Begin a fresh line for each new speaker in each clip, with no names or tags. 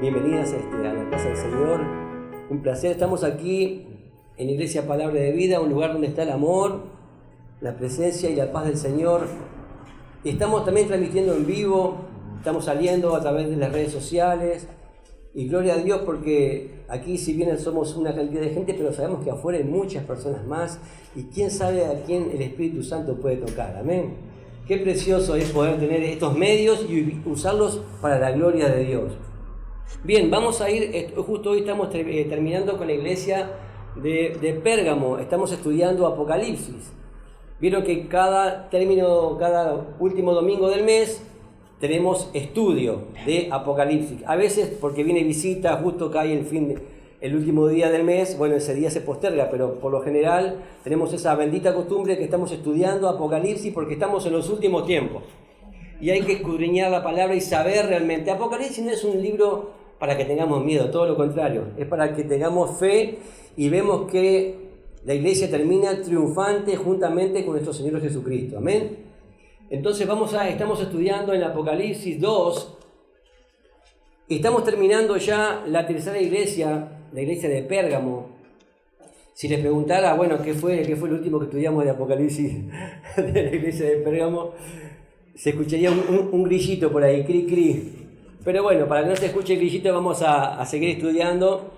Bienvenidas a la casa del Señor. Un placer, estamos aquí en Iglesia Palabra de Vida, un lugar donde está el amor, la presencia y la paz del Señor. Y estamos también transmitiendo en vivo, estamos saliendo a través de las redes sociales. Y gloria a Dios porque aquí, si bien somos una cantidad de gente, pero sabemos que afuera hay muchas personas más. Y quién sabe a quién el Espíritu Santo puede tocar. Amén. Qué precioso es poder tener estos medios y usarlos para la gloria de Dios. Bien, vamos a ir, justo hoy estamos terminando con la iglesia de Pérgamo, estamos estudiando Apocalipsis. Vieron que cada último domingo del mes tenemos estudio de Apocalipsis. A veces porque viene visita, justo cae el último día del mes, bueno, ese día se posterga, pero por lo general tenemos esa bendita costumbre que estamos estudiando Apocalipsis porque estamos en los últimos tiempos. Y hay que escudriñar la palabra y saber realmente. Apocalipsis no es un libro para que tengamos miedo, todo lo contrario. Es para que tengamos fe y vemos que la iglesia termina triunfante juntamente con nuestro Señor Jesucristo. Amén. Entonces estamos estudiando en Apocalipsis 2. Estamos terminando ya la tercera iglesia, la iglesia de Pérgamo. Si les preguntara, bueno, ¿qué fue el último que estudiamos de Apocalipsis de la iglesia de Pérgamo? Se escucharía un grillito por ahí, cri cri. Pero bueno, para que no se escuche el grillito vamos a seguir estudiando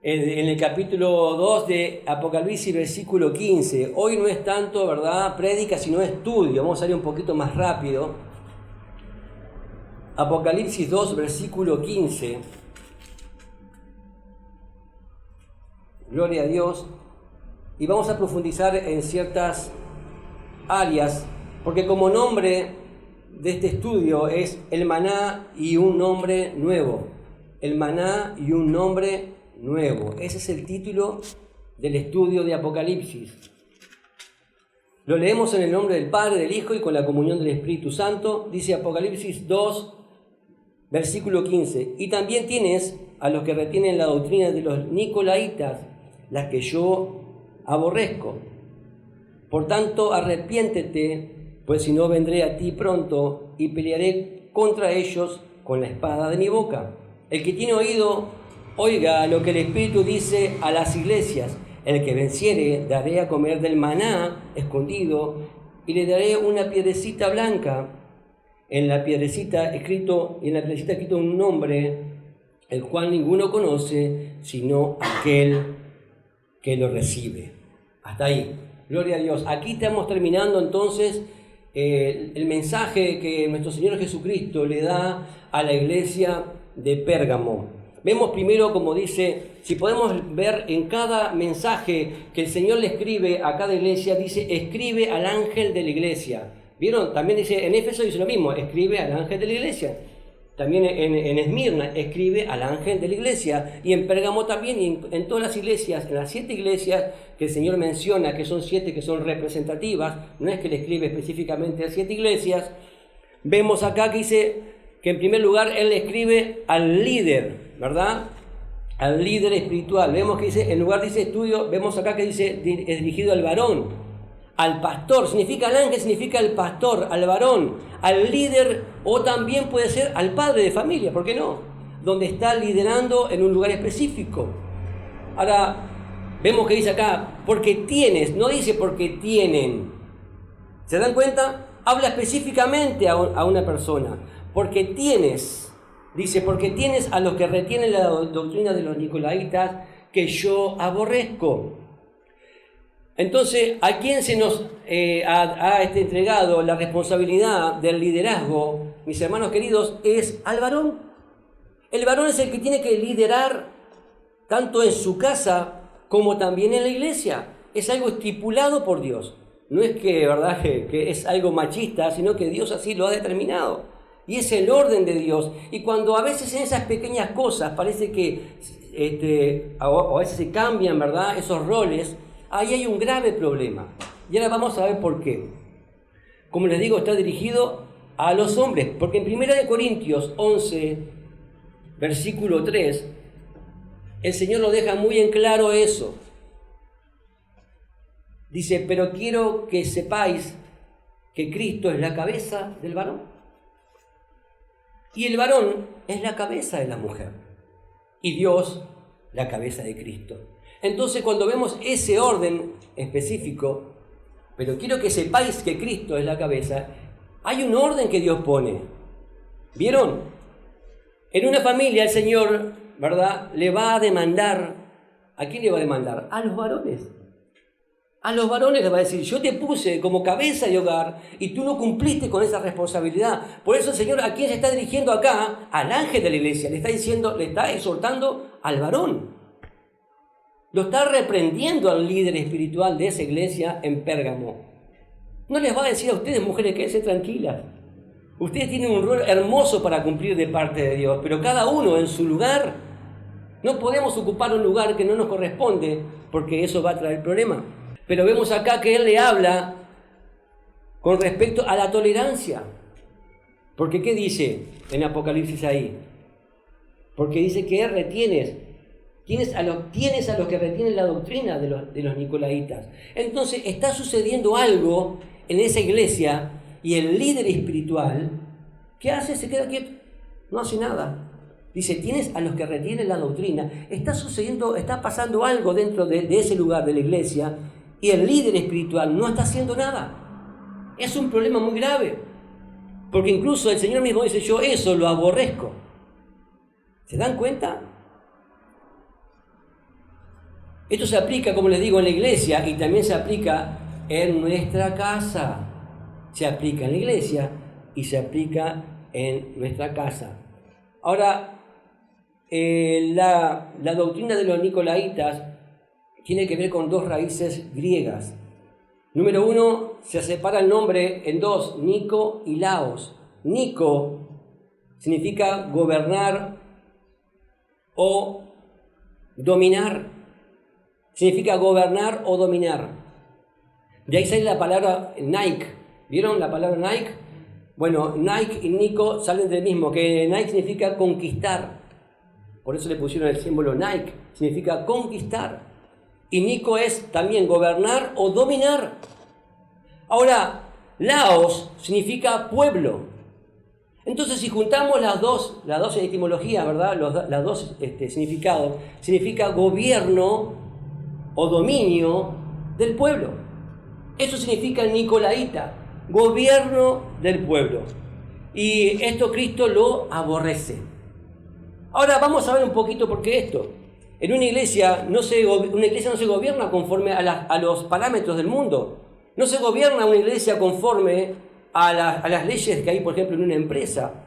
en el capítulo 2 de Apocalipsis, versículo 15. Hoy no es tanto, ¿verdad?, prédica, sino estudio. Vamos a ir un poquito más rápido. Apocalipsis 2, versículo 15. Gloria a Dios. Y vamos a profundizar en ciertas áreas, porque como nombre de este estudio es el maná y un nombre nuevo. El maná y un nombre nuevo. Ese es el título del estudio de Apocalipsis. Lo leemos en el nombre del Padre, del Hijo y con la comunión del Espíritu Santo. Dice Apocalipsis 2, versículo 15. Y también tienes a los que retienen la doctrina de los nicolaitas, las que yo aborrezco. Por tanto, arrepiéntete, pues si no vendré a ti pronto y pelearé contra ellos con la espada de mi boca. El que tiene oído, oiga lo que el Espíritu dice a las iglesias. El que venciere, daré a comer del maná escondido y le daré una piedrecita blanca. En la piedrecita escrito un nombre, el cual ninguno conoce, sino aquel que lo recibe. Hasta ahí. Gloria a Dios. Aquí estamos terminando entonces el mensaje que nuestro Señor Jesucristo le da a la iglesia de Pérgamo. Vemos primero, como dice, si podemos ver en cada mensaje que el Señor le escribe a cada iglesia, dice, escribe al ángel de la iglesia. ¿Vieron? También dice, en Éfeso dice lo mismo, escribe al ángel de la iglesia. También en Esmirna escribe al ángel de la iglesia. Y en Pérgamo también, y en todas las iglesias, en las 7 iglesias que el Señor menciona, que son 7 que son representativas, no es que le escribe específicamente a 7 iglesias, vemos acá que dice que en primer lugar Él le escribe al líder, ¿verdad? Al líder espiritual. Vemos que dice, en lugar dice estudio, vemos acá que dice es dirigido al varón. Al pastor, significa el ángel, significa el pastor, al varón, al líder o también puede ser al padre de familia, ¿por qué no? Donde está liderando en un lugar específico. Ahora, vemos que dice acá, porque tienes, no dice porque tienen. ¿Se dan cuenta? Habla específicamente a una persona. Porque tienes, dice, porque tienes a los que retienen la doctrina de los nicolaitas que yo aborrezco. Entonces, ¿a quién se nos ha entregado la responsabilidad del liderazgo, mis hermanos queridos? Es al varón. El varón es el que tiene que liderar tanto en su casa como también en la iglesia. Es algo estipulado por Dios. No es que, ¿verdad?, que es algo machista, sino que Dios así lo ha determinado. Y es el orden de Dios. Y cuando a veces en esas pequeñas cosas parece que a veces se cambian, ¿verdad?, esos roles, ahí hay un grave problema. Y ahora vamos a ver por qué. Como les digo, está dirigido a los hombres. Porque en 1 Corintios 11, versículo 3, el Señor lo deja muy en claro eso. Dice, pero quiero que sepáis que Cristo es la cabeza del varón. Y el varón es la cabeza de la mujer. Y Dios, la cabeza de Cristo. Entonces, cuando vemos ese orden específico, pero quiero que sepáis que Cristo es la cabeza, hay un orden que Dios pone. ¿Vieron? En una familia el Señor, ¿verdad?, le va a demandar. ¿A quién le va a demandar? A los varones. A los varones les va a decir, yo te puse como cabeza de hogar y tú no cumpliste con esa responsabilidad. Por eso el Señor, ¿a quién se está dirigiendo acá? Al ángel de la iglesia. Le está diciendo, le está exhortando al varón. Lo está reprendiendo al líder espiritual de esa iglesia en Pérgamo. No les va a decir a ustedes, mujeres, quédense tranquilas. Ustedes tienen un rol hermoso para cumplir de parte de Dios, pero cada uno en su lugar. No podemos ocupar un lugar que no nos corresponde, porque eso va a traer problemas. Pero vemos acá que Él le habla con respecto a la tolerancia. Porque ¿qué dice en Apocalipsis ahí? Porque dice que tienes a los que retienen la doctrina de los nicolaitas. Entonces está sucediendo algo en esa iglesia y el líder espiritual, ¿qué hace? Se queda quieto, no hace nada. Dice, tienes a los que retienen la doctrina. Está pasando algo dentro de ese lugar de la iglesia y el líder espiritual no está haciendo nada. Es un problema muy grave. Porque incluso el Señor mismo dice, yo eso lo aborrezco. ¿Se dan cuenta? Esto se aplica, como les digo, en la iglesia y también se aplica en nuestra casa. Se aplica en la iglesia y se aplica en nuestra casa. Ahora, la doctrina de los nicolaitas tiene que ver con dos raíces griegas. Número uno, se separa el nombre en dos, Nico y Laos. Nico significa gobernar o dominar. Significa gobernar o dominar. De ahí sale la palabra Nike. ¿Vieron la palabra Nike? Bueno, Nike y Nico salen del mismo, que Nike significa conquistar. Por eso le pusieron el símbolo Nike. Significa conquistar. Y Nico es también gobernar o dominar. Ahora, Laos significa pueblo. Entonces, si juntamos las dos etimologías, ¿verdad? Los dos significados, significa gobierno o dominio del pueblo. Eso significa nicolaíta, gobierno del pueblo. Y esto Cristo lo aborrece. Ahora vamos a ver un poquito por qué esto. En una iglesia no se gobierna conforme a los parámetros del mundo. No se gobierna una iglesia conforme a las leyes que hay, por ejemplo, en una empresa.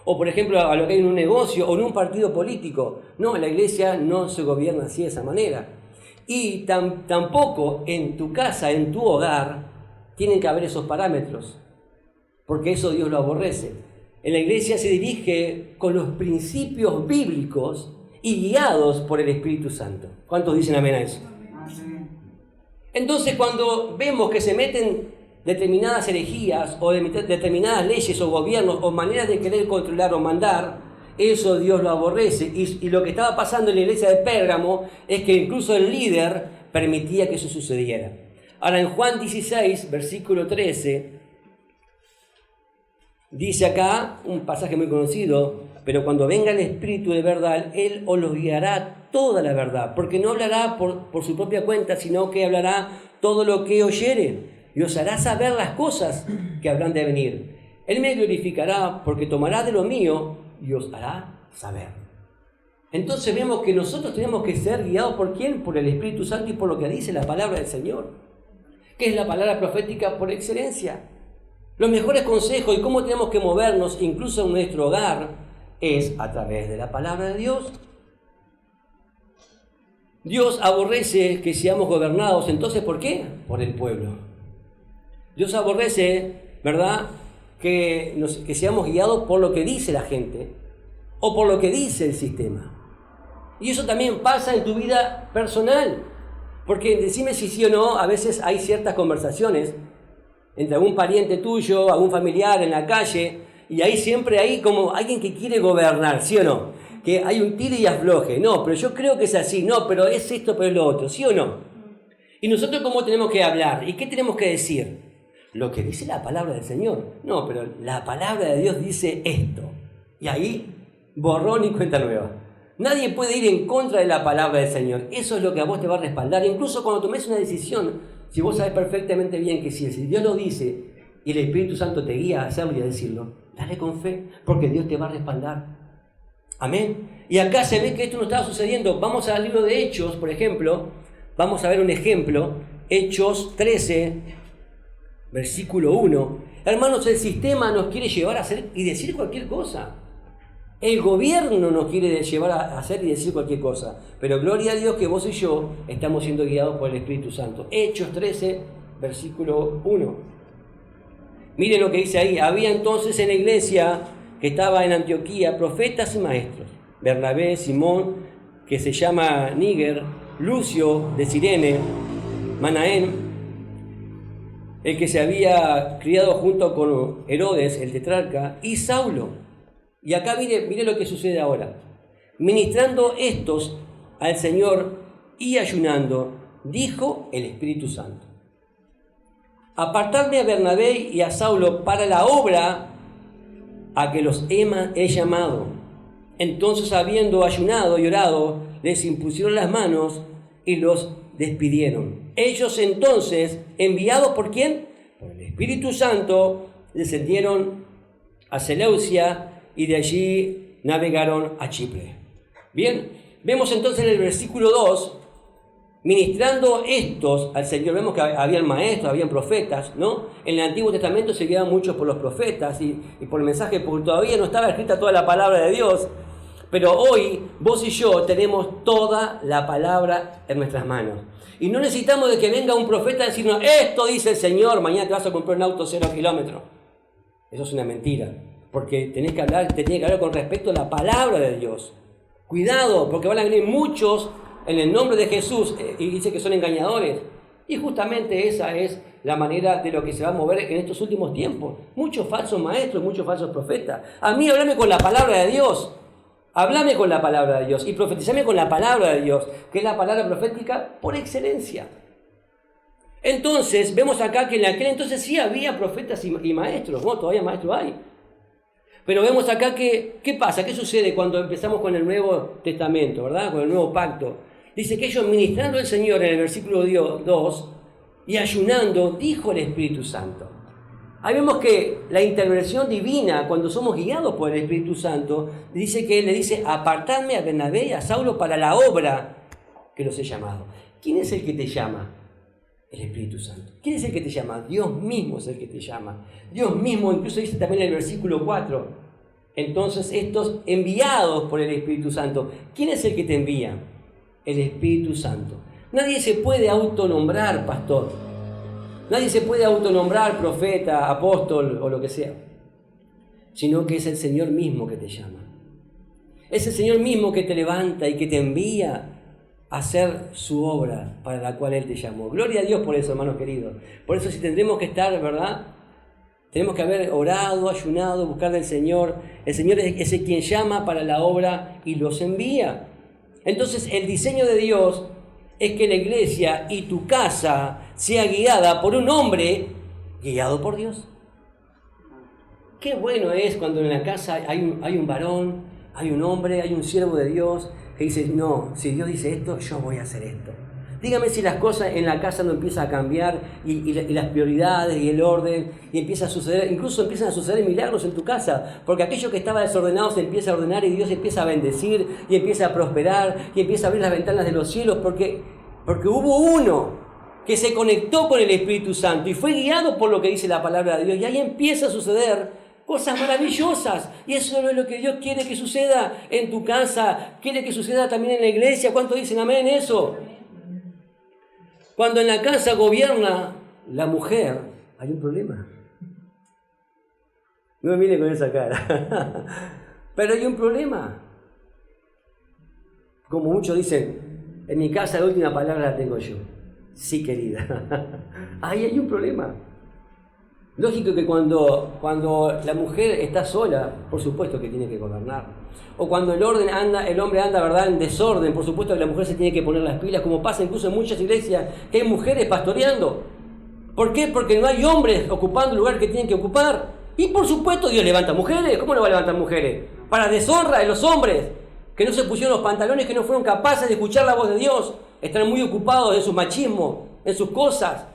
O, por ejemplo, a lo que hay en un negocio o en un partido político. No, la iglesia no se gobierna así de esa manera. Y tampoco en tu casa, en tu hogar, tienen que haber esos parámetros. Porque eso Dios lo aborrece. En la iglesia se dirige con los principios bíblicos y guiados por el Espíritu Santo. ¿Cuántos dicen amén a eso? Entonces, cuando vemos que se meten determinadas herejías o determinadas leyes o gobiernos o maneras de querer controlar o mandar, eso Dios lo aborrece. Y lo que estaba pasando en la iglesia de Pérgamo es que incluso el líder permitía que eso sucediera. Ahora, en Juan 16, versículo 13, dice acá un pasaje muy conocido: pero cuando venga el Espíritu de verdad, Él os los guiará toda la verdad, porque no hablará por su propia cuenta, sino que hablará todo lo que oyere, y os hará saber las cosas que habrán de venir. Él me glorificará, porque tomará de lo mío y os hará saber. Entonces vemos que nosotros tenemos que ser guiados ¿por quién? Por el Espíritu Santo y por lo que dice la palabra del Señor, que es la palabra profética por excelencia. Los mejores consejos y cómo tenemos que movernos, incluso en nuestro hogar, es a través de la palabra de Dios. Dios aborrece que seamos gobernados, entonces ¿por qué? Por el pueblo. Dios aborrece, ¿verdad?, que seamos guiados por lo que dice la gente o por lo que dice el sistema. Y eso también pasa en tu vida personal, porque decime si sí o no, a veces hay ciertas conversaciones entre algún pariente tuyo, algún familiar en la calle, y ahí siempre hay como alguien que quiere gobernar, ¿sí o no? Que hay un tire y afloje. No, pero yo creo que es así. No, pero es esto, pero es lo otro. ¿Sí o no? ¿Y nosotros cómo tenemos que hablar? ¿Y qué tenemos que decir? Lo que dice la palabra del Señor. No, pero la palabra de Dios dice esto. Y ahí, borrón y cuenta nueva. Nadie puede ir en contra de la palabra del Señor. Eso es lo que a vos te va a respaldar. Incluso cuando tomes una decisión, si vos sabes perfectamente bien que si Dios lo dice y el Espíritu Santo te guía a hacerlo y a decirlo, dale con fe, porque Dios te va a respaldar. Amén. Y acá se ve que esto no estaba sucediendo. Vamos al libro de Hechos, por ejemplo. Vamos a ver un ejemplo. Hechos 13, versículo 1. Hermanos, el sistema nos quiere llevar a hacer y decir cualquier cosa. El gobierno nos quiere llevar a hacer y decir cualquier cosa. Pero gloria a Dios que vos y yo estamos siendo guiados por el Espíritu Santo. Hechos 13, versículo 1. Miren lo que dice ahí. Había entonces en la iglesia que estaba en Antioquía profetas y maestros. Bernabé, Simón, que se llama Níger, Lucio de Cirene, Manaén, el que se había criado junto con Herodes, el tetrarca, y Saulo. Y acá mire lo que sucede ahora. Ministrando estos al Señor y ayunando, dijo el Espíritu Santo: apartadme a Bernabé y a Saulo para la obra a que los he llamado. Entonces, habiendo ayunado y orado, les impusieron las manos y los despidieron. Ellos entonces, enviados ¿por quién? Por el Espíritu Santo, descendieron a Seleucia y de allí navegaron a Chipre. Bien, vemos entonces en el versículo 2, ministrando estos al Señor, vemos que habían maestros, habían profetas, ¿no? En el Antiguo Testamento se guiaban mucho por los profetas y por el mensaje, porque todavía no estaba escrita toda la palabra de Dios. Pero hoy vos y yo tenemos toda la palabra en nuestras manos. Y no necesitamos de que venga un profeta a decirnos, esto dice el Señor, mañana te vas a comprar un auto 0 kilómetros. Eso es una mentira. Porque te tiene que hablar con respecto a la palabra de Dios. Cuidado, porque van a venir muchos en el nombre de Jesús y dice que son engañadores. Y justamente esa es la manera de lo que se va a mover en estos últimos tiempos. Muchos falsos maestros, muchos falsos profetas. A mí háblame con la palabra de Dios. Háblame con la palabra de Dios y profetizame con la palabra de Dios, que es la palabra profética por excelencia. Entonces, vemos acá que en aquel entonces sí había profetas y maestros, ¿no? Todavía maestros hay. Pero vemos acá que, ¿qué pasa? ¿Qué sucede cuando empezamos con el Nuevo Testamento, ¿verdad? Con el Nuevo Pacto. Dice que ellos ministrando al Señor en el versículo 2 y ayunando, dijo el Espíritu Santo. Ahí vemos que la intervención divina, cuando somos guiados por el Espíritu Santo, dice que Él le dice, apartadme a Bernabé y a Saulo para la obra que los he llamado. ¿Quién es el que te llama? El Espíritu Santo. ¿Quién es el que te llama? Dios mismo es el que te llama. Dios mismo, incluso dice también en el versículo 4. Entonces, estos enviados por el Espíritu Santo. ¿Quién es el que te envía? El Espíritu Santo. Nadie se puede autonombrar pastor. Nadie se puede autonombrar profeta, apóstol o lo que sea, sino que es el Señor mismo que te llama. Es el Señor mismo que te levanta y que te envía a hacer su obra para la cual Él te llamó. Gloria a Dios por eso, hermanos queridos. Por eso si tendremos que estar, ¿verdad? Tenemos que haber orado, ayunado, buscar del Señor. El Señor es el quien llama para la obra y los envía. Entonces el diseño de Dios es que la iglesia y tu casa sea guiada por un hombre guiado por Dios. Qué bueno es cuando en la casa hay un varón, hay un hombre, hay un siervo de Dios que dice, no, si Dios dice esto, yo voy a hacer esto. Dígame si las cosas en la casa no empiezan a cambiar y las prioridades y el orden y empieza a suceder, incluso empiezan a suceder milagros en tu casa, porque aquello que estaba desordenado se empieza a ordenar y Dios empieza a bendecir y empieza a prosperar y empieza a abrir las ventanas de los cielos porque hubo uno que se conectó con el Espíritu Santo y fue guiado por lo que dice la palabra de Dios y ahí empieza a suceder cosas maravillosas y eso es lo que Dios quiere que suceda en tu casa, quiere que suceda también en la iglesia. ¿Cuántos dicen amén eso? Cuando en la casa gobierna la mujer, hay un problema. No me mire con esa cara. Pero hay un problema. Como muchos dicen, en mi casa la última palabra la tengo yo. Sí, querida. Ahí hay un problema. Lógico que cuando la mujer está sola, por supuesto que tiene que gobernar. O cuando el hombre anda, ¿verdad?, en desorden, por supuesto que la mujer se tiene que poner las pilas, como pasa incluso en muchas iglesias, que hay mujeres pastoreando. ¿Por qué? Porque no hay hombres ocupando el lugar que tienen que ocupar. Y por supuesto Dios levanta mujeres. ¿Cómo no va a levantar mujeres? Para deshonra de los hombres, que no se pusieron los pantalones, que no fueron capaces de escuchar la voz de Dios. Están muy ocupados en su machismo, en sus cosas.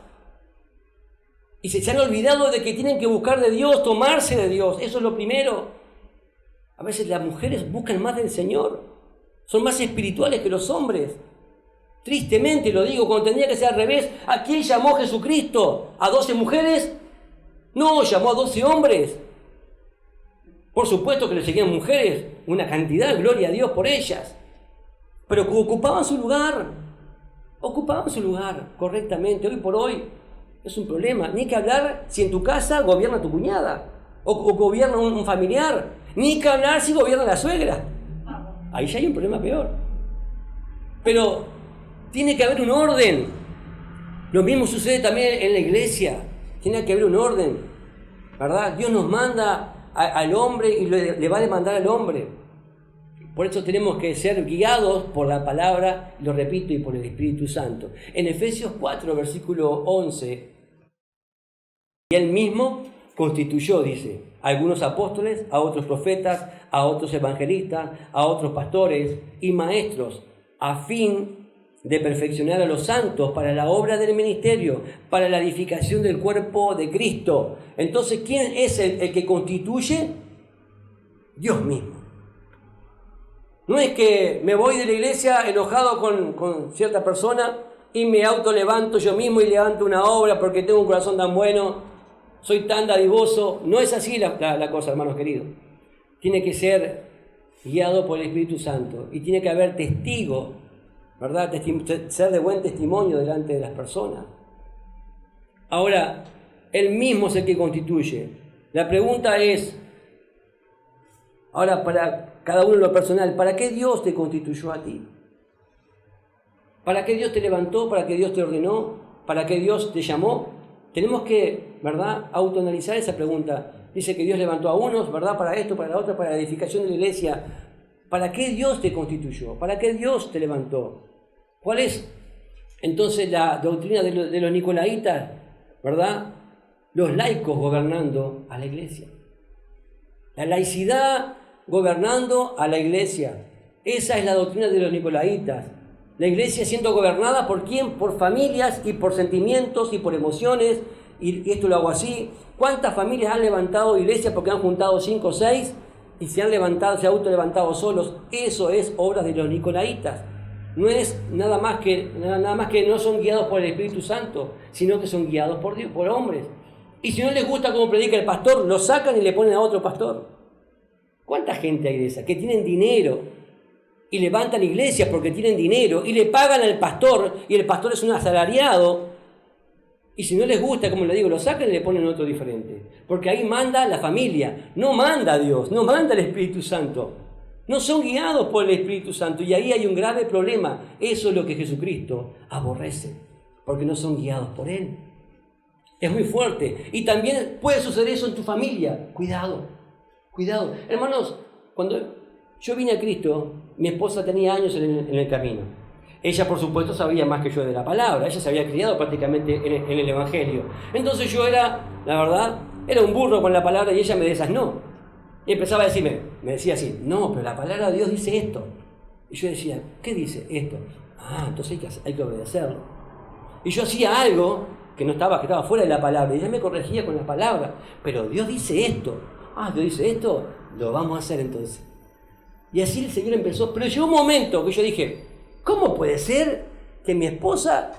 Y se han olvidado de que tienen que buscar de Dios, tomarse de Dios. Eso es lo primero. A veces las mujeres buscan más del Señor. Son más espirituales que los hombres. Tristemente lo digo, cuando tendría que ser al revés. ¿A quién llamó Jesucristo? ¿A 12 mujeres? No, llamó a 12 hombres. Por supuesto que le seguían mujeres, una cantidad, gloria a Dios por ellas. Pero ocupaban su lugar correctamente. Hoy por hoy es un problema. Ni que hablar si en tu casa gobierna tu cuñada o gobierna un familiar. Ni que hablar si gobierna la suegra. Ahí ya hay un problema peor. Pero tiene que haber un orden. Lo mismo sucede también en la iglesia. Tiene que haber un orden, ¿verdad? Dios nos manda al hombre y le va a demandar al hombre. Por eso tenemos que ser guiados por la palabra, lo repito, y por el Espíritu Santo. En Efesios 4, versículo 11, y él mismo constituyó, dice, a algunos apóstoles, a otros profetas, a otros evangelistas, a otros pastores y maestros, a fin de perfeccionar a los santos para la obra del ministerio, para la edificación del cuerpo de Cristo. Entonces, ¿quién es el que constituye? Dios mismo. No es que me voy de la iglesia enojado con cierta persona y me autolevanto yo mismo y levanto una obra porque tengo un corazón tan bueno, soy tan dadivoso. No es así la cosa, hermanos queridos. Tiene que ser guiado por el Espíritu Santo y tiene que haber testigos, ¿verdad? Ser de buen testimonio delante de las personas. Ahora, Él mismo es el que constituye. La pregunta es, ahora para cada uno en lo personal, ¿para qué Dios te constituyó a ti? ¿Para qué Dios te levantó? ¿Para qué Dios te ordenó? ¿Para qué Dios te llamó? Tenemos que, ¿verdad?, autoanalizar esa pregunta. Dice que Dios levantó a unos, ¿verdad?, para esto, para la otra, para la edificación de la iglesia. ¿Para qué Dios te constituyó? ¿Para qué Dios te levantó? ¿Cuál es entonces la doctrina de los nicolaitas? ¿Verdad? Los laicos gobernando a la iglesia. La laicidad gobernando a la iglesia. Esa es la doctrina de los nicolaitas. La iglesia siendo gobernada ¿por quién? Por familias y por sentimientos y por emociones. Y esto lo hago así. ¿Cuántas familias han levantado iglesias porque han juntado 5 o 6 y se han autolevantado solos? Eso es obra de los nicolaitas. No es nada más que no son guiados por el Espíritu Santo, sino que son guiados por Dios, por hombres. Y si no les gusta cómo predica el pastor, lo sacan y le ponen a otro pastor. ¿Cuánta gente hay de esa? Que tienen dinero y levantan iglesias porque tienen dinero y le pagan al pastor y el pastor es un asalariado. Y si no les gusta, como le digo, lo sacan y le ponen otro diferente. Porque ahí manda la familia, no manda Dios, no manda el Espíritu Santo. No son guiados por el Espíritu Santo y ahí hay un grave problema. Eso es lo que Jesucristo aborrece, porque no son guiados por Él. Es muy fuerte. Y también puede suceder eso en tu familia. Cuidado. Hermanos, cuando yo vine a Cristo, mi esposa tenía años en el camino. Ella, por supuesto, sabía más que yo de la palabra. Ella se había criado prácticamente en el Evangelio. Entonces yo era un burro con la palabra y ella me desasnó. Y empezaba a decirme, me decía así, no, pero la palabra de Dios dice esto. Y yo decía, ¿qué dice esto? Entonces hay que obedecerlo. Y yo hacía algo que estaba fuera de la palabra y ella me corregía con la palabra. Pero Dios dice esto. Dios dice esto, lo vamos a hacer entonces. Y así el Señor empezó. Pero llegó un momento que yo dije, ¿cómo puede ser que mi esposa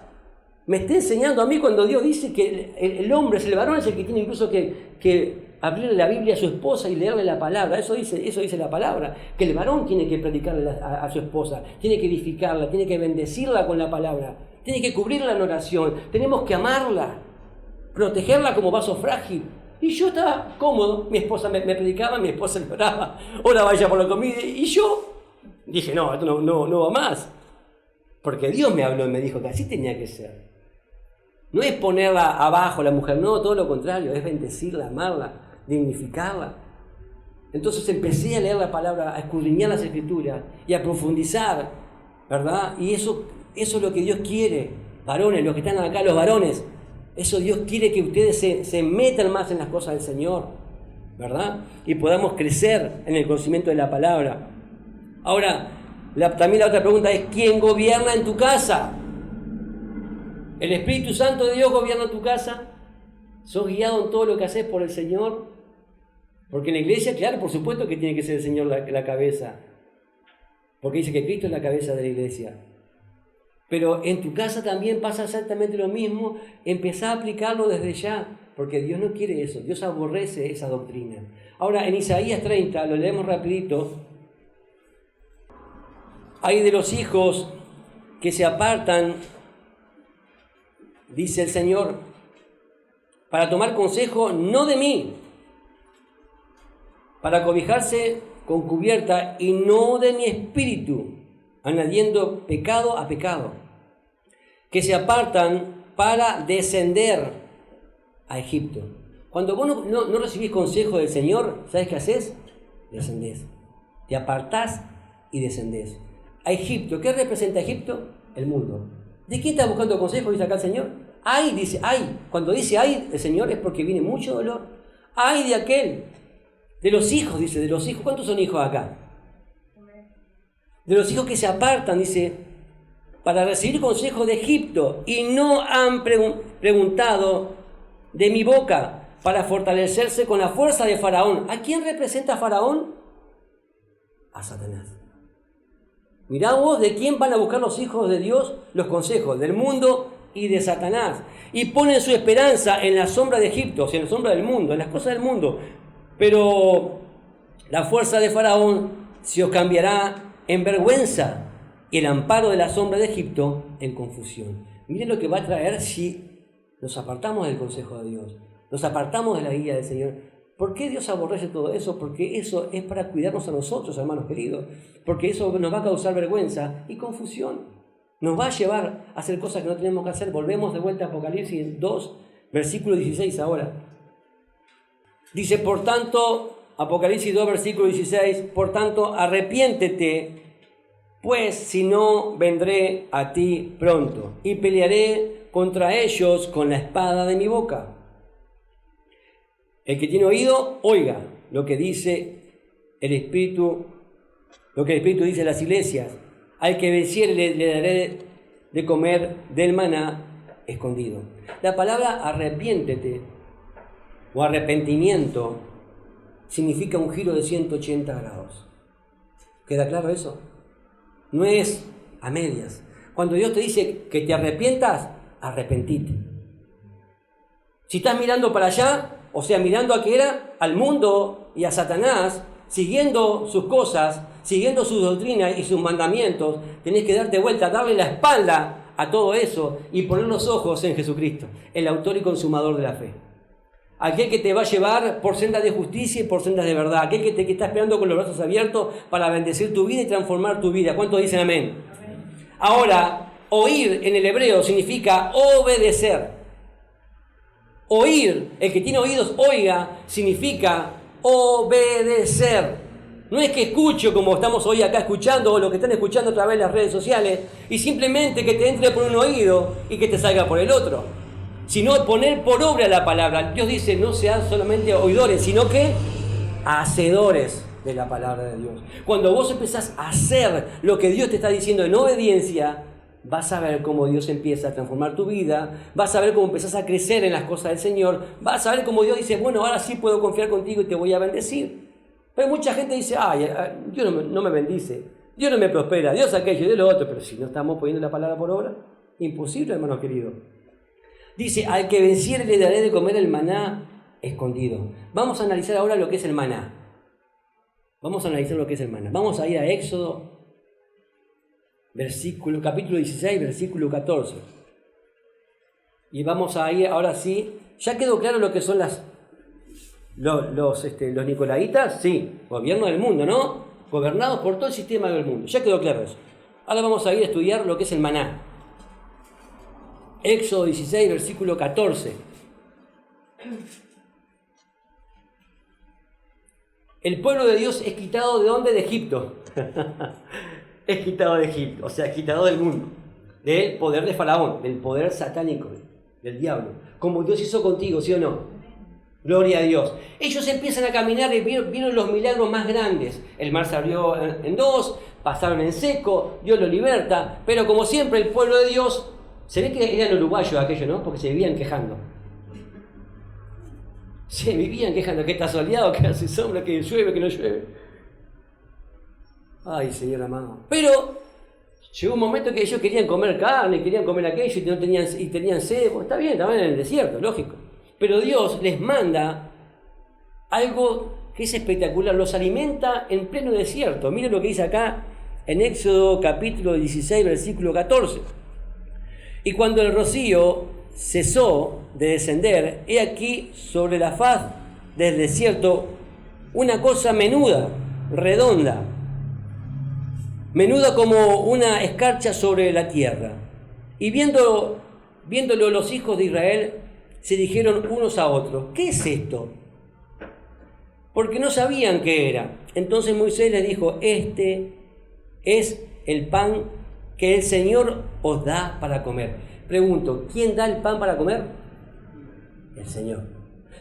me esté enseñando a mí cuando Dios dice que el hombre, el varón es el que tiene incluso que abrirle la Biblia a su esposa y leerle la palabra? Eso dice la palabra, que el varón tiene que predicarle a su esposa, tiene que edificarla, tiene que bendecirla con la palabra, tiene que cubrirla en oración, tenemos que amarla, protegerla como vaso frágil. Y yo estaba cómodo, mi esposa me predicaba, mi esposa le oraba ella por la comida, y yo dije, no, esto no va más. Porque Dios me habló y me dijo que así tenía que ser. No es ponerla abajo a la mujer, no, todo lo contrario, es bendecirla, amarla, dignificarla. Entonces empecé a leer la palabra, a escudriñar las Escrituras y a profundizar, ¿verdad? Y eso es lo que Dios quiere, varones, los que están acá, los varones. Eso Dios quiere que ustedes se metan más en las cosas del Señor. ¿verdad? Y podamos crecer en el conocimiento de la palabra. Ahora, también la otra pregunta es, ¿quién gobierna en tu casa? ¿El Espíritu Santo de Dios gobierna en tu casa? ¿Sos guiado en todo lo que haces por el Señor? Porque en la iglesia, claro, por supuesto que tiene que ser el Señor la cabeza. Porque dice que Cristo es la cabeza de la iglesia. Pero en tu casa también pasa exactamente lo mismo. Empezá a aplicarlo desde ya. Porque Dios no quiere eso. Dios aborrece esa doctrina. Ahora, en Isaías 30, lo leemos rapidito. Hay de los hijos que se apartan, dice el Señor, para tomar consejo no de mí, para cobijarse con cubierta y no de mi espíritu, añadiendo pecado a pecado, que se apartan para descender a Egipto. Cuando vos no recibís consejo del Señor, ¿sabes qué haces? Descendés. Te apartás y descendés. A Egipto. ¿Qué representa Egipto? El mundo. ¿De quién está buscando consejo? Dice acá el Señor. Ay, dice, ay. Cuando dice ay, el Señor es porque viene mucho dolor. Ay de aquel. De los hijos, dice, de los hijos. ¿Cuántos son hijos acá? De los hijos que se apartan, dice, para recibir consejo de Egipto y no han preguntado de mi boca para fortalecerse con la fuerza de Faraón. ¿A quién representa Faraón? A Satanás. Mirá vos de quién van a buscar los hijos de Dios los consejos, del mundo y de Satanás. Y ponen su esperanza en la sombra de Egipto, o sea, en la sombra del mundo, en las cosas del mundo. Pero la fuerza de Faraón se os cambiará en vergüenza y el amparo de la sombra de Egipto en confusión. Miren lo que va a traer si nos apartamos del consejo de Dios, nos apartamos de la guía del Señor. ¿Por qué Dios aborrece todo eso? Porque eso es para cuidarnos a nosotros, hermanos queridos. Porque eso nos va a causar vergüenza y confusión. Nos va a llevar a hacer cosas que no tenemos que hacer. Volvemos de vuelta a Apocalipsis 2, versículo 16 ahora. Dice, por tanto, Apocalipsis 2, versículo 16, por tanto, arrepiéntete, pues si no, vendré a ti pronto y pelearé contra ellos con la espada de mi boca. El que tiene oído, oiga lo que dice el Espíritu, lo que el Espíritu dice a las iglesias. Al que venciere le daré de comer del maná escondido. La palabra arrepiéntete o arrepentimiento significa un giro de 180 grados. ¿Queda claro eso? No es a medias. Cuando Dios te dice que te arrepientas, arrepentite. Si estás mirando para allá, o sea, mirando a que era al mundo y a Satanás, siguiendo sus cosas, siguiendo sus doctrinas y sus mandamientos, tenés que darte vuelta, darle la espalda a todo eso y poner los ojos en Jesucristo, el autor y consumador de la fe. Aquel que te va a llevar por sendas de justicia y por sendas de verdad. Aquel que está esperando con los brazos abiertos para bendecir tu vida y transformar tu vida. ¿Cuántos dicen amén? Ahora, oír en el hebreo significa obedecer. Oír, el que tiene oídos, oiga, significa obedecer. No es que escucho como estamos hoy acá escuchando o lo que están escuchando a través de las redes sociales y simplemente que te entre por un oído y que te salga por el otro, sino poner por obra la palabra. Dios dice, no sean solamente oidores, sino que hacedores de la palabra de Dios. Cuando vos empezás a hacer lo que Dios te está diciendo en obediencia, vas a ver cómo Dios empieza a transformar tu vida, vas a ver cómo empezás a crecer en las cosas del Señor, vas a ver cómo Dios dice, bueno, ahora sí puedo confiar contigo y te voy a bendecir. Pero mucha gente dice, ay, Dios no me bendice, Dios no me prospera, Dios aquello y Dios lo otro, pero si no estamos poniendo la palabra por obra, imposible, hermano querido. Dice, al que venciere le daré de comer el maná escondido. Vamos a analizar ahora lo que es el maná. Vamos a analizar lo que es el maná. Vamos a ir a Éxodo, capítulo 16, versículo 14. Y vamos a ir, ahora sí, ¿ya quedó claro lo que son los nicolaitas? Sí, gobierno del mundo, ¿no? Gobernados por todo el sistema del mundo. Ya quedó claro eso. Ahora vamos a ir a estudiar lo que es el maná. Éxodo 16, versículo 14. El pueblo de Dios es quitado ¿de dónde? De Egipto. Es quitado de Egipto, o sea, quitado del mundo, del poder de Faraón, del poder satánico, del diablo. Como Dios hizo contigo, ¿sí o no? Gloria a Dios. Ellos empiezan a caminar y vieron los milagros más grandes. El mar se abrió en dos, pasaron en seco, Dios los liberta. Pero como siempre el pueblo de Dios, se ve que eran uruguayos aquellos, ¿no? Porque se vivían quejando. Se vivían quejando, que está soleado, que hace sombra, que llueve, que no llueve. Ay, Señor amado. Pero llegó un momento que ellos querían comer carne, querían comer aquello y tenían sed. Bueno, está bien, estaban en el desierto, lógico. Pero Dios les manda algo que es espectacular, los alimenta en pleno desierto. Miren lo que dice acá en Éxodo capítulo 16, versículo 14. Y cuando el rocío cesó de descender, he aquí sobre la faz del desierto una cosa menuda, redonda, menuda como una escarcha sobre la tierra. Y viéndolo los hijos de Israel, se dijeron unos a otros, ¿qué es esto? Porque no sabían qué era. Entonces Moisés les dijo, este es el pan que el Señor os da para comer. Pregunto, ¿quién da el pan para comer? El Señor.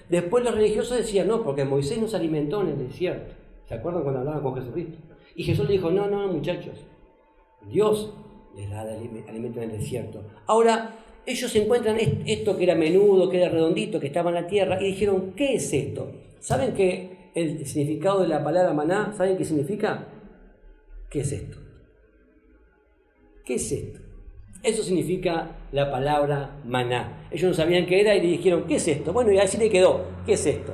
Después los religiosos decían, no, porque Moisés nos alimentó en el desierto. ¿Se acuerdan cuando hablaban con Jesucristo? Y Jesús le dijo, no, muchachos, Dios les da alimento en el desierto. Ahora, ellos encuentran esto que era menudo, que era redondito, que estaba en la tierra, y dijeron, ¿qué es esto? ¿Saben que el significado de la palabra maná, ¿saben qué significa? ¿Qué es esto? ¿Qué es esto? Eso significa la palabra maná. Ellos no sabían qué era y le dijeron, ¿qué es esto? Bueno, y así le quedó, ¿qué es esto?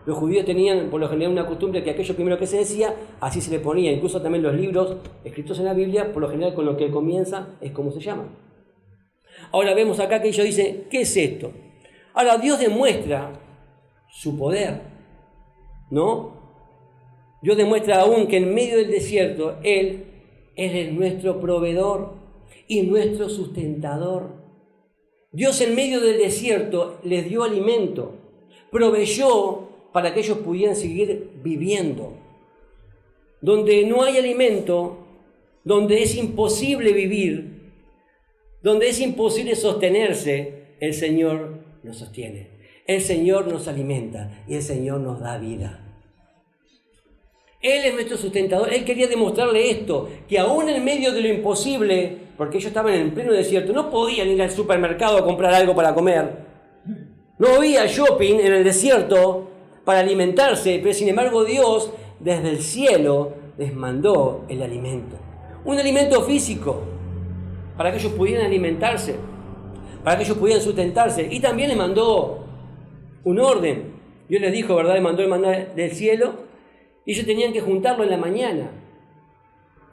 Los judíos tenían por lo general una costumbre que aquello primero que se decía, así se le ponía. Incluso también los libros escritos en la Biblia, por lo general con lo que comienza es como se llama. Ahora vemos acá que ellos dicen, ¿qué es esto? Ahora Dios demuestra su poder, ¿no? Dios demuestra aún que en medio del desierto Él es nuestro proveedor y nuestro sustentador. Dios en medio del desierto les dio alimento, proveyó para que ellos pudieran seguir viviendo. Donde no hay alimento, donde es imposible vivir, donde es imposible sostenerse, el Señor nos sostiene. El Señor nos alimenta y el Señor nos da vida. Él es nuestro sustentador. Él quería demostrarle esto, que aún en medio de lo imposible, porque ellos estaban en pleno desierto, no podían ir al supermercado a comprar algo para comer. No había shopping en el desierto para alimentarse, pero sin embargo Dios desde el cielo les mandó el alimento. Un alimento físico, para que ellos pudieran alimentarse, para que ellos pudieran sustentarse. Y también les mandó un orden. Dios les dijo, ¿verdad? Les mandó el maná del cielo y ellos tenían que juntarlo en la mañana.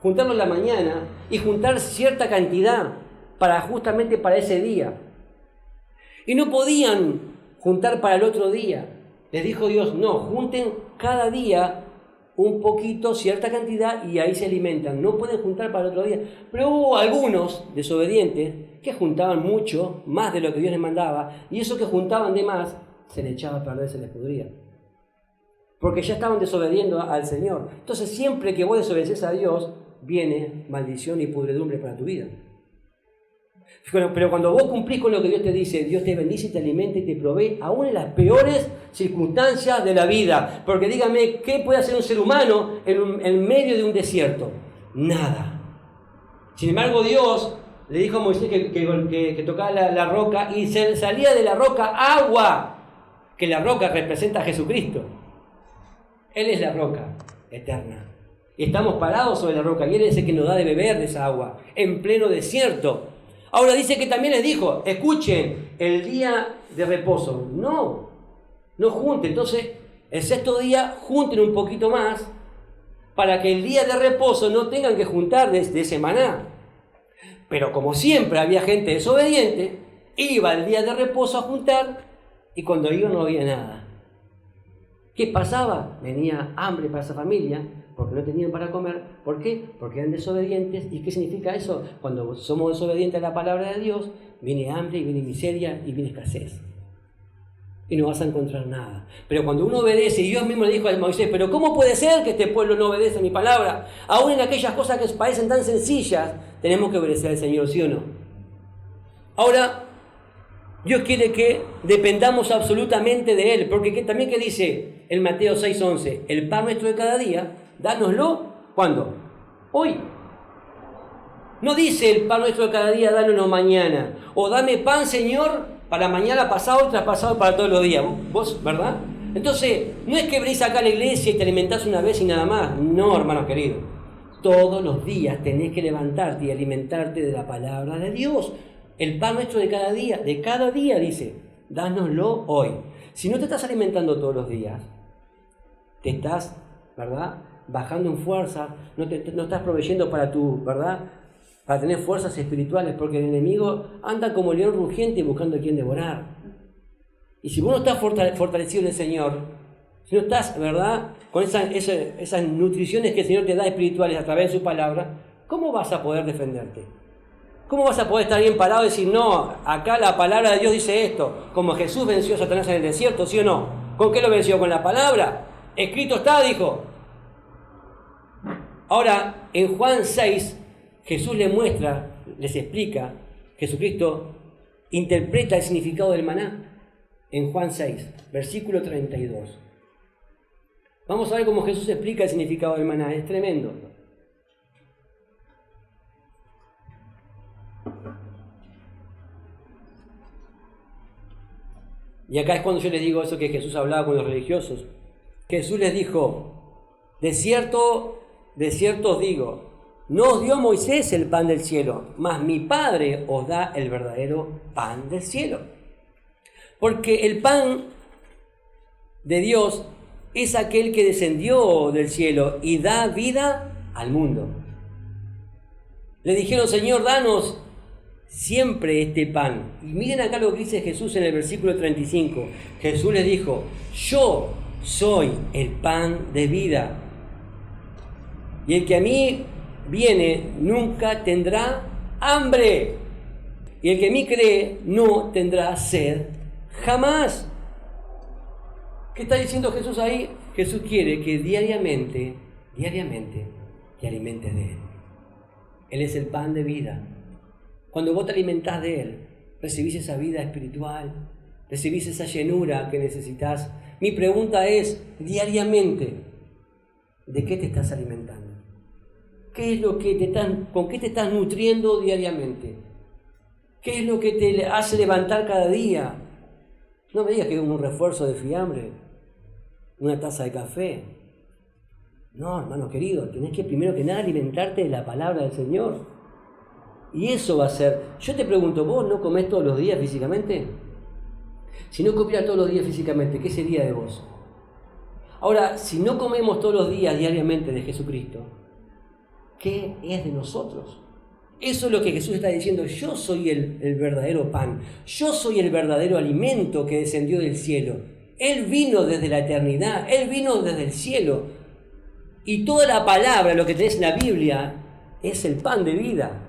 Juntarlo en la mañana y juntar cierta cantidad justamente para ese día. Y no podían juntar para el otro día. Les dijo Dios, no, junten cada día un poquito, cierta cantidad, y ahí se alimentan. No pueden juntar para el otro día. Pero hubo algunos desobedientes que juntaban mucho, más de lo que Dios les mandaba, y eso que juntaban de más, se les echaba a perder, se les pudría. Porque ya estaban desobediendo al Señor. Entonces siempre que vos desobedeces a Dios, viene maldición y pudredumbre para tu vida. Pero cuando vos cumplís con lo que Dios te dice, Dios te bendice y te alimenta y te provee, aún en las peores circunstancias de la vida. Porque dígame, ¿qué puede hacer un ser humano en medio de un desierto? Nada. Sin embargo, Dios le dijo a Moisés que tocaba la roca y salía de la roca agua, que la roca representa a Jesucristo. Él es la roca eterna. Y estamos parados sobre la roca y Él es el que nos da de beber de esa agua, en pleno desierto. Ahora dice que también les dijo, escuchen, el día de reposo. No junten. Entonces, el sexto día junten un poquito más para que el día de reposo no tengan que juntar de ese maná. Pero como siempre había gente desobediente, iba el día de reposo a juntar y cuando iba no había nada. ¿Qué pasaba? Venía hambre para esa familia porque no tenían para comer. ¿Por qué? Porque eran desobedientes. ¿Y qué significa eso? Cuando somos desobedientes a la palabra de Dios, viene hambre y viene miseria y viene escasez. Y no vas a encontrar nada. Pero cuando uno obedece, y Dios mismo le dijo a Moisés, pero ¿cómo puede ser que este pueblo no obedece a mi palabra? Aún en aquellas cosas que parecen tan sencillas, tenemos que obedecer al Señor, ¿sí o no? Ahora, Dios quiere que dependamos absolutamente de Él, porque también que dice en Mateo 6:11, el pan nuestro de cada día, dánoslo, ¿cuándo? Hoy. No dice el pan nuestro de cada día, dánoslo mañana, o dame pan, Señor, para mañana, pasado y traspasado para todos los días. ¿Vos, verdad? Entonces, no es que venís acá a la iglesia y te alimentás una vez y nada más. No, hermanos queridos. Todos los días tenés que levantarte y alimentarte de la palabra de Dios. El pan nuestro de cada día dice, dánoslo hoy. Si no te estás alimentando todos los días, te estás, ¿verdad?, bajando en fuerza, no estás proveyendo para tu, ¿verdad?, para tener fuerzas espirituales, porque el enemigo anda como león rugiente buscando a quien devorar. Y si vos no estás fortalecido en el Señor, si no estás, ¿verdad?, con esas nutriciones que el Señor te da espirituales a través de su palabra, ¿cómo vas a poder defenderte? ¿Cómo vas a poder estar bien parado y decir, no, acá la palabra de Dios dice esto, como Jesús venció a Satanás en el desierto, ¿sí o no? ¿Con qué lo venció? ¿Con la palabra? Escrito está, dijo. Ahora, en Juan 6, Jesús les explica, Jesucristo interpreta el significado del maná. En Juan 6, versículo 32. Vamos a ver cómo Jesús explica el significado del maná, es tremendo. Y acá es cuando yo les digo eso que Jesús hablaba con los religiosos. Jesús les dijo, de cierto os digo, no os dio Moisés el pan del cielo, mas mi Padre os da el verdadero pan del cielo. Porque el pan de Dios es aquel que descendió del cielo y da vida al mundo. Le dijeron, Señor, danos siempre este pan. Y miren acá lo que dice Jesús en el versículo 35. Jesús les dijo, yo soy el pan de vida. Y el que a mí viene nunca tendrá hambre. Y el que en mí cree no tendrá sed jamás. ¿Qué está diciendo Jesús ahí? Jesús quiere que diariamente te alimentes de Él. Él es el pan de vida. Cuando vos te alimentás de Él, recibís esa vida espiritual, recibís esa llenura que necesitas. Mi pregunta es, diariamente, ¿de qué te estás alimentando? ¿Qué es lo que con qué te estás nutriendo diariamente? ¿Qué es lo que te hace levantar cada día? No me digas que es un refuerzo de fiambre, una taza de café. No, hermano querido, tenés que primero que nada alimentarte de la palabra del Señor. Y eso va a ser. Yo te pregunto, ¿vos no comés todos los días físicamente? Si no comieras todos los días físicamente, ¿qué sería de vos? Ahora, si no comemos todos los días diariamente de Jesucristo, ¿qué es de nosotros? Eso es lo que Jesús está diciendo. Yo soy el verdadero pan. Yo soy el verdadero alimento que descendió del cielo. Él vino desde la eternidad. Él vino desde el cielo. Y toda la palabra, lo que tenés en la Biblia, es el pan de vida.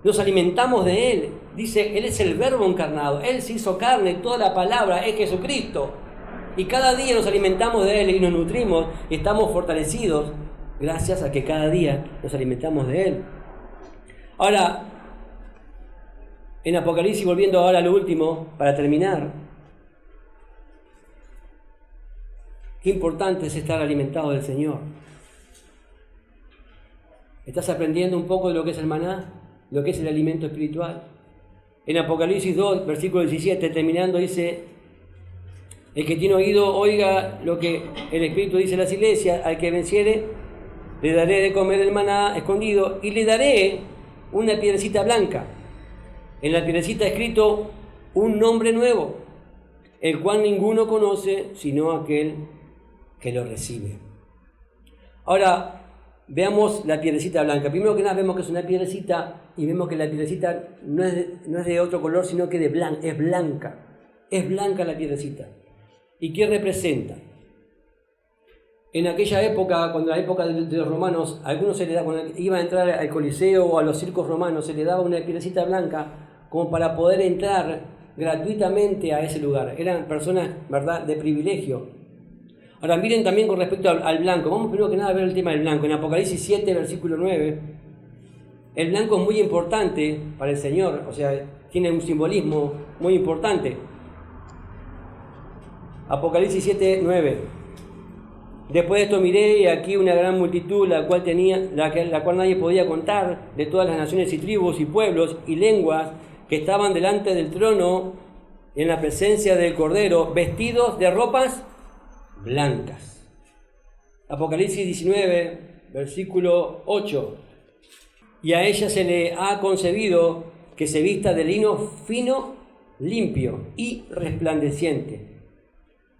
Nos alimentamos de Él. Dice, Él es el verbo encarnado. Él se hizo carne. Toda la palabra es Jesucristo. Y cada día nos alimentamos de Él y nos nutrimos y estamos fortalecidos gracias a que cada día nos alimentamos de Él. Ahora, en Apocalipsis, volviendo ahora a lo último, para terminar, qué importante es estar alimentado del Señor. ¿Estás aprendiendo un poco de lo que es el maná? Lo que es el alimento espiritual. En Apocalipsis 2, versículo 17, terminando, dice, el que tiene oído, oiga lo que el Espíritu dice a las iglesias, al que venciere, le daré de comer el maná escondido y le daré una piedrecita blanca. En la piedrecita escrito un nombre nuevo, el cual ninguno conoce sino aquel que lo recibe. Ahora, veamos la piedrecita blanca. Primero que nada vemos que es una piedrecita y vemos que la piedrecita no es de otro color, sino que es blanca. Es blanca la piedrecita. ¿Y qué representa? En aquella época, cuando la época de los romanos, a algunos se le daba, cuando iban a entrar al Coliseo o a los circos romanos, se le daba una piedrecita blanca como para poder entrar gratuitamente a ese lugar. Eran personas, ¿verdad?, de privilegio. Ahora miren también con respecto al blanco. Vamos primero que nada a ver el tema del blanco. En Apocalipsis 7, versículo 9, el blanco es muy importante para el Señor, o sea, tiene un simbolismo muy importante. Apocalipsis 7, 9. Después de esto miré y aquí una gran multitud, la cual nadie podía contar, de todas las naciones y tribus y pueblos y lenguas que estaban delante del trono en la presencia del Cordero, vestidos de ropas blancas. Apocalipsis 19, versículo 8. Y a ella se le ha concebido que se vista de lino fino, limpio y resplandeciente.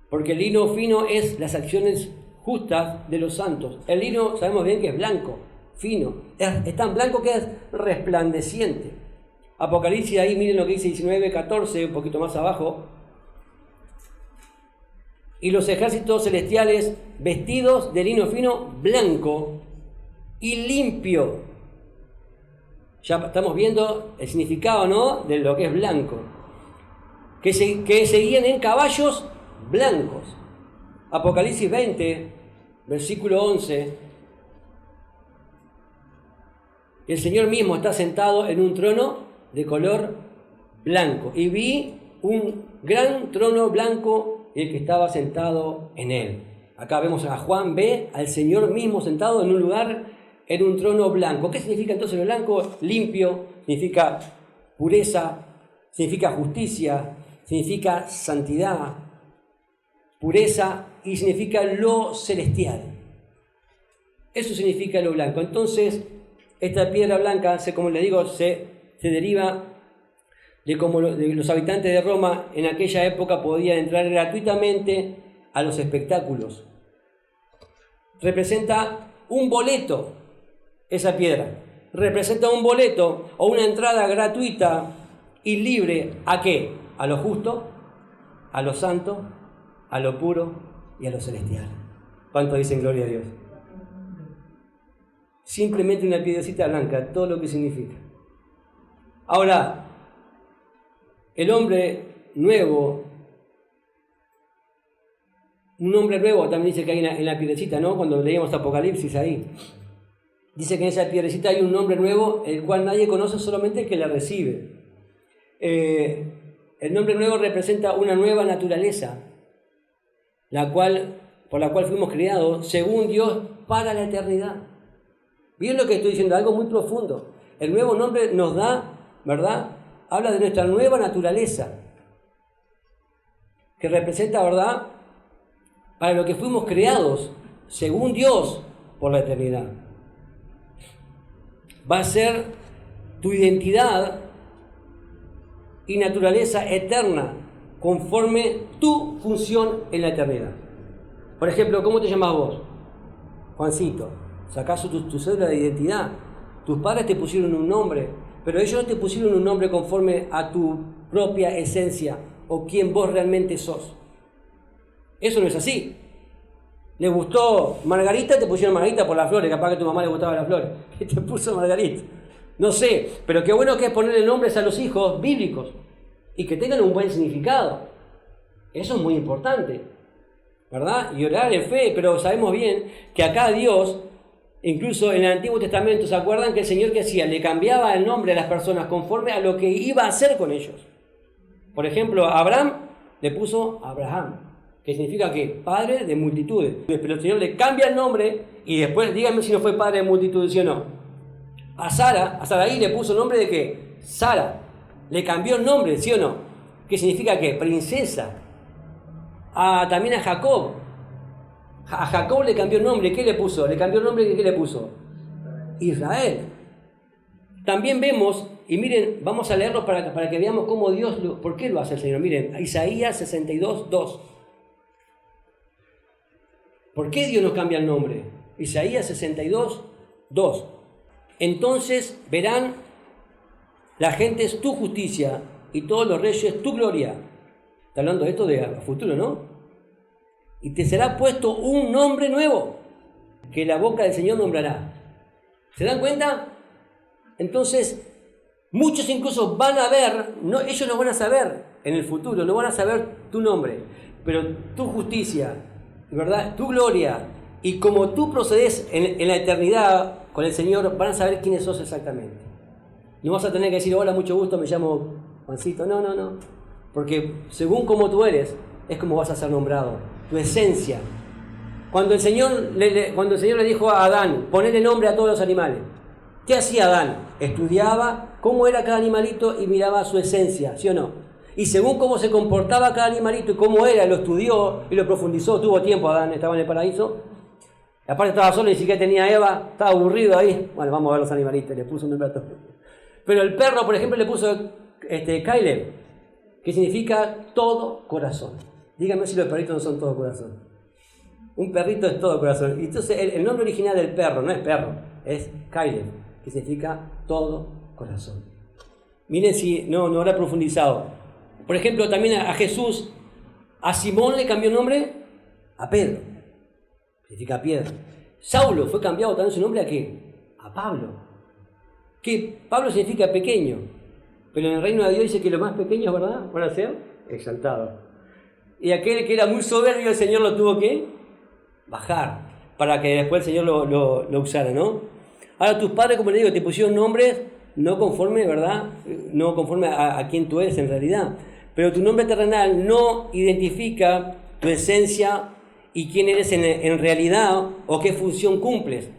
Porque el lino fino es las acciones justas de los santos. El lino sabemos bien que es blanco, fino. Es tan blanco que es resplandeciente. Apocalipsis, ahí miren lo que dice 19, 14, un poquito más abajo. Y los ejércitos celestiales vestidos de lino fino, blanco y limpio. Ya estamos viendo el significado, ¿no?, de lo que es blanco. Que seguían en caballos blancos. Apocalipsis 20, versículo 11. El Señor mismo está sentado en un trono de color blanco. Y vi un gran trono blanco y el que estaba sentado en él. Acá vemos a Juan, ve al Señor mismo sentado en un lugar, en un trono blanco. ¿Qué significa entonces lo blanco? Limpio, significa pureza, significa justicia, significa santidad, pureza y significa lo celestial. Eso significa lo blanco. Entonces, esta piedra blanca, como les digo, se deriva de cómo los habitantes de Roma en aquella época podían entrar gratuitamente a los espectáculos. Representa un boleto, esa piedra. Representa un boleto o una entrada gratuita y libre. ¿A qué? A lo justo, a lo santo, a lo puro y a lo celestial. ¿Cuánto dicen gloria a Dios? Simplemente una piedrecita blanca, todo lo que significa. Ahora, el hombre nuevo, un hombre nuevo también dice que hay en la piedrecita, ¿no? Cuando leíamos Apocalipsis ahí, dice que en esa piedrecita hay un nombre nuevo, el cual nadie conoce, solamente el que la recibe. El nombre nuevo representa una nueva naturaleza, por la cual fuimos creados según Dios para la eternidad. ¿Vieron lo que estoy diciendo? Algo muy profundo. El nuevo nombre nos da, ¿verdad? Habla de nuestra nueva naturaleza, que representa, ¿verdad?, para lo que fuimos creados según Dios por la eternidad. Va a ser tu identidad y naturaleza eterna conforme tu función en la eternidad. Por ejemplo, ¿cómo te llamas vos? Juancito. Sacás tu cédula de identidad. Tus padres te pusieron un nombre, pero ellos no te pusieron un nombre conforme a tu propia esencia o quién vos realmente sos. Eso no es así. ¿Le gustó Margarita? Te pusieron Margarita por las flores, capaz que a tu mamá le gustaban las flores. ¿Qué te puso Margarita? No sé, pero qué bueno que es ponerle nombres a los hijos bíblicos y que tengan un buen significado. Eso es muy importante, ¿verdad? Y orar en fe, pero sabemos bien que acá Dios, incluso en el Antiguo Testamento, ¿se acuerdan que el Señor que hacía? Le cambiaba el nombre a las personas conforme a lo que iba a hacer con ellos. Por ejemplo, a Abraham le puso Abraham, que significa que padre de multitudes. Pero el Señor le cambia el nombre y después díganme si no fue padre de multitudes, ¿sí o no? A Saraí le puso el nombre de ¿qué? Sara. Le cambió el nombre, ¿sí o no? ¿Qué significa qué? Princesa. También a Jacob. A Jacob le cambió el nombre. ¿Qué le puso? Le cambió el nombre. ¿Qué le puso? Israel. También vemos, y miren, vamos a leerlo para que veamos cómo Dios, por qué lo hace el Señor. Miren, Isaías 62, 2. ¿Por qué Dios nos cambia el nombre? Isaías 62, 2. Entonces verán la gente tu justicia y todos los reyes tu gloria. Está hablando de esto de a futuro, ¿no? Y te será puesto un nombre nuevo que la boca del Señor nombrará. ¿Se dan cuenta? Entonces, muchos incluso van a ver, ellos no van a saber en el futuro, no van a saber tu nombre, pero tu justicia, ¿verdad?, tu gloria, y como tú procedes en la eternidad con el Señor, van a saber quiénes sos exactamente. No vas a tener que decir, hola, mucho gusto, me llamo Juancito. No. Porque según como tú eres, es como vas a ser nombrado. Tu esencia. Cuando el Señor le dijo a Adán, ponele nombre a todos los animales, ¿qué hacía Adán? Estudiaba cómo era cada animalito y miraba su esencia, ¿sí o no? Y según cómo se comportaba cada animalito y cómo era, lo estudió y lo profundizó. Tuvo tiempo Adán, estaba en el paraíso. Aparte estaba solo, ni siquiera tenía a Eva, estaba aburrido ahí. Bueno, vamos a ver los animalitos, le puso un nombre a todos. Pero el perro, por ejemplo, le puso Caleb, que significa todo corazón. Díganme si los perritos no son todo corazón. Un perrito es todo corazón. Y entonces el nombre original del perro no es perro, es Caleb, que significa todo corazón. Miren si no habrá profundizado. Por ejemplo, también a Jesús, a Simón le cambió el nombre a Pedro, significa piedra. Saulo fue cambiado también su nombre a ¿qué? A Pablo. Que Pablo significa pequeño, pero en el reino de Dios dice que los más pequeños, ¿verdad?, van a ser exaltados. Y aquel que era muy soberbio, el Señor lo tuvo que bajar, para que después el Señor lo usara, ¿no? Ahora tus padres, como les digo, te pusieron nombres no conforme, ¿verdad?, no conforme a quién tú eres en realidad. Pero tu nombre terrenal no identifica tu esencia y quién eres en realidad o qué función cumples.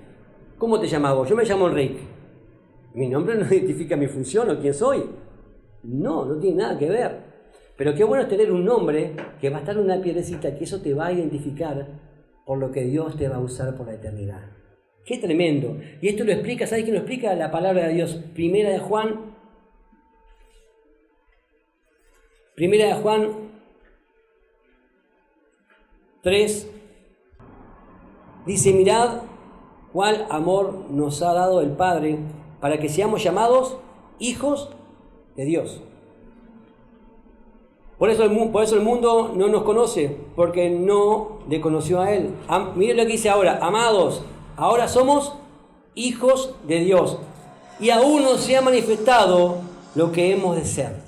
¿Cómo te llamas vos? Yo me llamo Enrique. Mi nombre no identifica mi función o quién soy. No tiene nada que ver. Pero qué bueno es tener un nombre que va a estar en una piedrecita, que eso te va a identificar por lo que Dios te va a usar por la eternidad. ¡Qué tremendo! Y esto lo explica, ¿sabes quién lo explica? La palabra de Dios. Primera de Juan 3 dice: mirad cuál amor nos ha dado el Padre para que seamos llamados hijos de Dios. Por eso el mundo no nos conoce, porque no le conoció a Él. Miren lo que dice ahora: amados, ahora somos hijos de Dios, y aún no se ha manifestado lo que hemos de ser.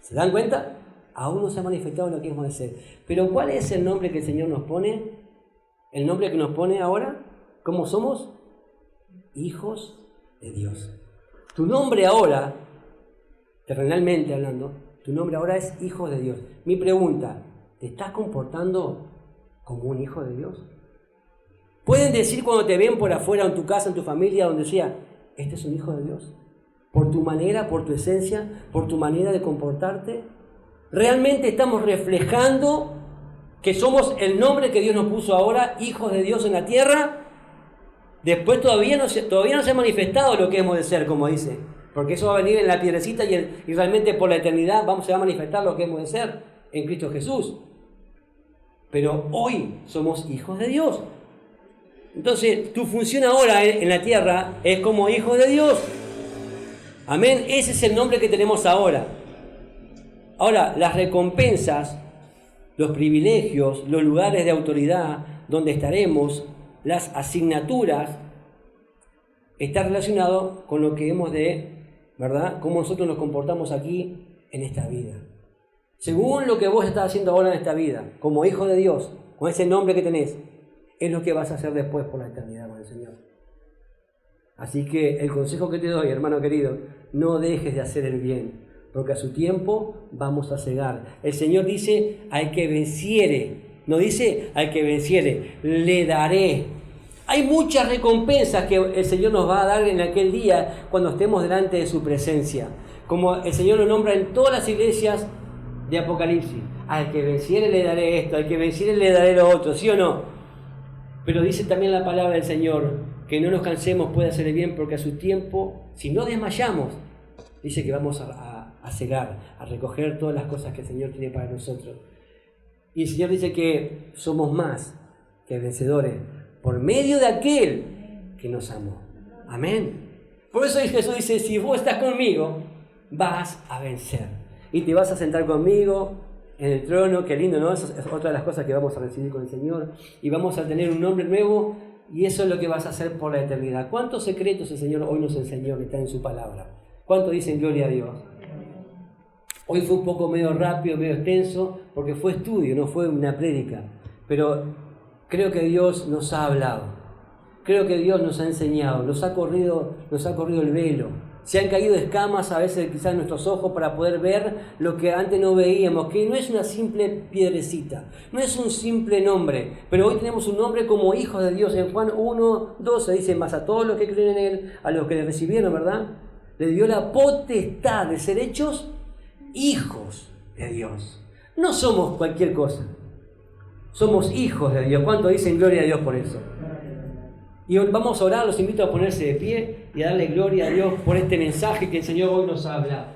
¿Se dan cuenta? Aún no se ha manifestado lo que hemos de ser. Pero ¿cuál es el nombre que el Señor nos pone? El nombre que nos pone ahora. ¿Cómo somos? Hijos de Dios. Tu nombre ahora, terrenalmente hablando, tu nombre ahora es hijo de Dios. Mi pregunta, ¿te estás comportando como un hijo de Dios? ¿Pueden decir cuando te ven por afuera, en tu casa, en tu familia, donde sea, este es un hijo de Dios? Por tu manera, por tu esencia, por tu manera de comportarte. ¿Realmente estamos reflejando que somos el nombre que Dios nos puso ahora, hijos de Dios en la tierra? Después todavía no se ha manifestado lo que hemos de ser, como dice. Porque eso va a venir en la piedrecita y realmente por la eternidad se va a manifestar lo que hemos de ser en Cristo Jesús. Pero hoy somos hijos de Dios. Entonces, tu función ahora en la tierra es como hijo de Dios. Amén. Ese es el nombre que tenemos ahora. Ahora, las recompensas, los privilegios, los lugares de autoridad donde estaremos, las asignaturas, está relacionado con lo que hemos de, ¿verdad?, cómo nosotros nos comportamos aquí en esta vida. Según lo que vos estás haciendo ahora en esta vida, como hijo de Dios, con ese nombre que tenés, es lo que vas a hacer después por la eternidad con el Señor. Así que el consejo que te doy, hermano querido, no dejes de hacer el bien, porque a su tiempo vamos a cegar. El Señor dice: al que venciere, no dice al que venciere, le daré. Hay muchas recompensas que el Señor nos va a dar en aquel día cuando estemos delante de su presencia. Como el Señor lo nombra en todas las iglesias de Apocalipsis. Al que venciere le daré esto, al que venciere le daré lo otro, ¿sí o no? Pero dice también la palabra del Señor que no nos cansemos, puede hacer el bien, porque a su tiempo, si no desmayamos, dice que vamos a cegar, a recoger todas las cosas que el Señor tiene para nosotros. Y el Señor dice que somos más que vencedores por medio de aquel que nos amó. Amén. Por eso Jesús dice: si vos estás conmigo, vas a vencer. Y te vas a sentar conmigo en el trono. Qué lindo, ¿no? Eso es otra de las cosas que vamos a recibir con el Señor. Y vamos a tener un nombre nuevo. Y eso es lo que vas a hacer por la eternidad. ¿Cuántos secretos el Señor hoy nos enseñó que está en su palabra? ¿Cuántos dicen gloria a Dios? Hoy fue un poco medio rápido, medio extenso, porque fue estudio, no fue una prédica. Pero creo que Dios nos ha hablado. Creo que Dios nos ha enseñado. Nos ha corrido el velo. Se han caído escamas a veces quizás en nuestros ojos para poder ver lo que antes no veíamos, que no es una simple piedrecita, no es un simple nombre, pero hoy tenemos un nombre como hijos de Dios. En Juan 1:12 dice, más a todos los que creen en Él, a los que le recibieron, ¿verdad? Le dio la potestad de ser hechos hijos de Dios. No somos cualquier cosa, somos hijos de Dios. ¿Cuánto dicen gloria a Dios por eso? Y vamos a orar, los invito a ponerse de pie y a darle gloria a Dios por este mensaje que el Señor hoy nos habla.